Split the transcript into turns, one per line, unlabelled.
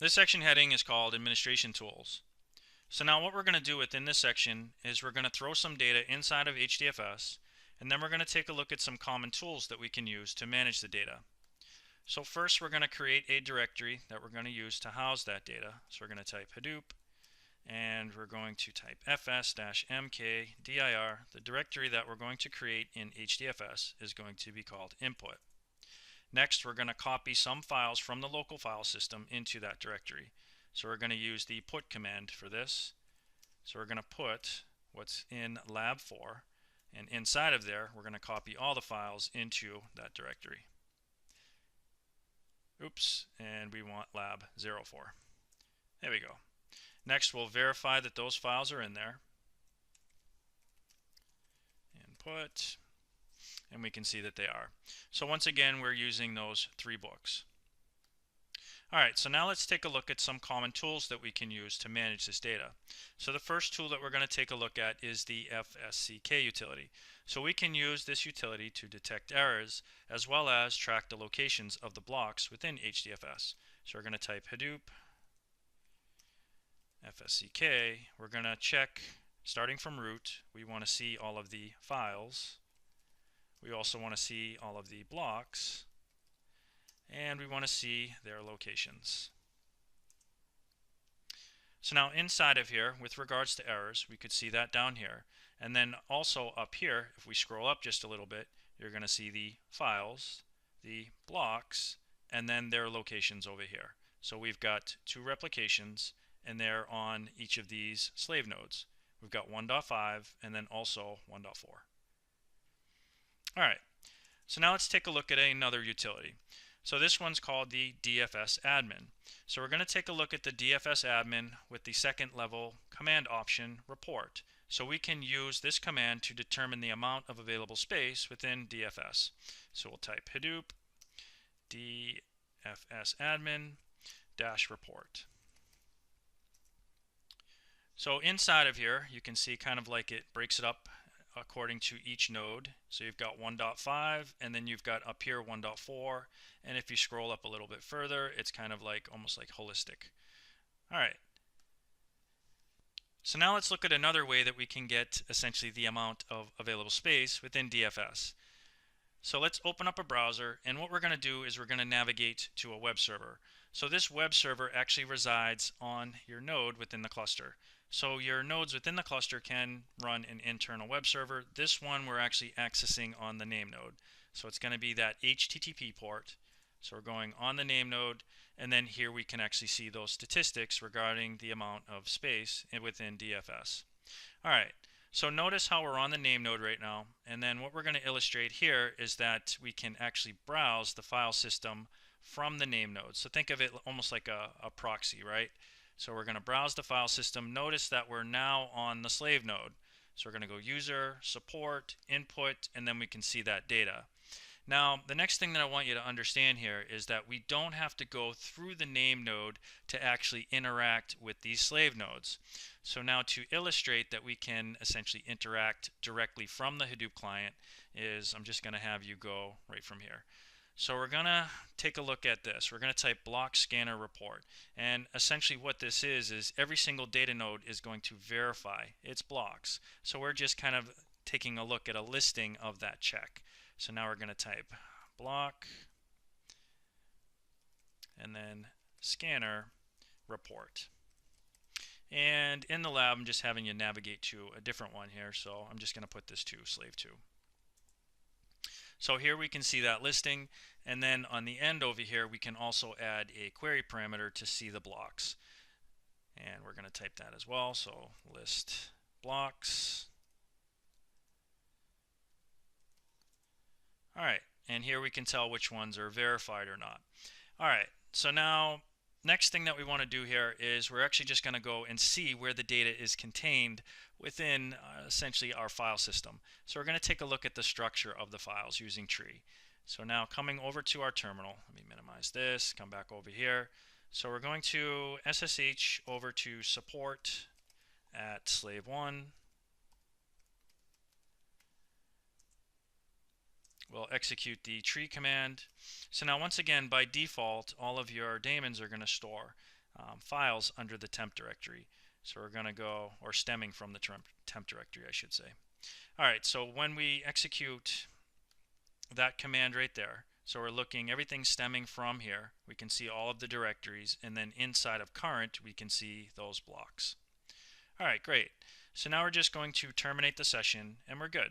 This section heading is called Administration Tools. So now what we're going to do within this section is we're going to throw some data inside of HDFS, and then we're going to take a look at some common tools that we can use to manage the data. So first we're going to create a directory that we're going to use to house that data. So we're going to type Hadoop, and we're going to type fs-mkdir. The directory that we're going to create in HDFS is going to be called input. Next, we're going to copy some files from the local file system into that directory. So we're going to use the put command for this. So we're going to put what's in lab 4, and inside of there we're going to copy all the files into that directory. Oops, and we want lab 04. There we go. Next, we'll verify that those files are in there. Input, and we can see that they are. So once again, we're using those 3 books. Alright, so now let's take a look at some common tools that we can use to manage this data. So the first tool that we're going to take a look at is the FSCK utility. So we can use this utility to detect errors as well as track the locations of the blocks within HDFS. So we're going to type Hadoop FSCK. We're going to check, starting from root, we want to see all of the files. We also want to see all of the blocks, and we want to see their locations. So now inside of here, with regards to errors, we could see that down here. And then also up here, if we scroll up just a little bit, you're going to see the files, the blocks, and then their locations over here. So we've got 2 replications, and they're on each of these slave nodes. We've got 1.5 and then also 1.4. Alright, so now let's take a look at another utility. So this one's called the DFS admin. So we're going to take a look at the DFS admin with the second level command option report. So we can use this command to determine the amount of available space within DFS. So we'll type Hadoop DFS admin -report. So inside of here, you can see kind of like it breaks it up according to each node. So you've got 1.5, and then you've got up here 1.4, and if you scroll up a little bit further, it's kind of like almost like holistic. Alright, so now let's look at another way that we can get essentially the amount of available space within DFS. So let's open up a browser, and what we're going to do is we're going to navigate to a web server. So this web server actually resides on your node within the cluster. So your nodes within the cluster can run an internal web server. This one we're actually accessing on the NameNode. So it's going to be that HTTP port. So we're going on the NameNode, and then here we can actually see those statistics regarding the amount of space within DFS. Alright, so notice how we're on the NameNode right now, and then what we're going to illustrate here is that we can actually browse the file system from the NameNode. So think of it almost like a proxy, right? So we're going to browse the file system. Notice that we're now on the slave node. So we're going to go user, support, input, and then we can see that data. Now, the next thing that I want you to understand here is that we don't have to go through the name node to actually interact with these slave nodes. So now to illustrate that we can essentially interact directly from the Hadoop client is I'm just going to have you go right from here. So we're going to take a look at this. We're going to type block scanner report. And essentially what this is every single data node is going to verify its blocks. So we're just kind of taking a look at a listing of that check. So now we're going to type block and then scanner report. And in the lab, I'm just having you navigate to a different one here. So I'm just going to put this to slave 2. So here we can see that listing, and then on the end over here we can also add a query parameter to see the blocks. And we're going to type that as well, so list blocks. Alright, and here we can tell which ones are verified or not. Alright, so now next thing that we want to do here is we're actually just going to go and see where the data is contained within essentially our file system. So we're going to take a look at the structure of the files using tree. So now coming over to our terminal, let me minimize this, come back over here. So we're going to SSH over to support at slave 1. We'll execute the tree command. So now once again, by default, all of your daemons are going to store files under the temp directory. So we're going to go, or stemming from the temp directory, I should say. Alright, so when we execute that command right there, so we're looking, everything's stemming from here. We can see all of the directories, and then inside of current, we can see those blocks. Alright, great. So now we're just going to terminate the session, and we're good.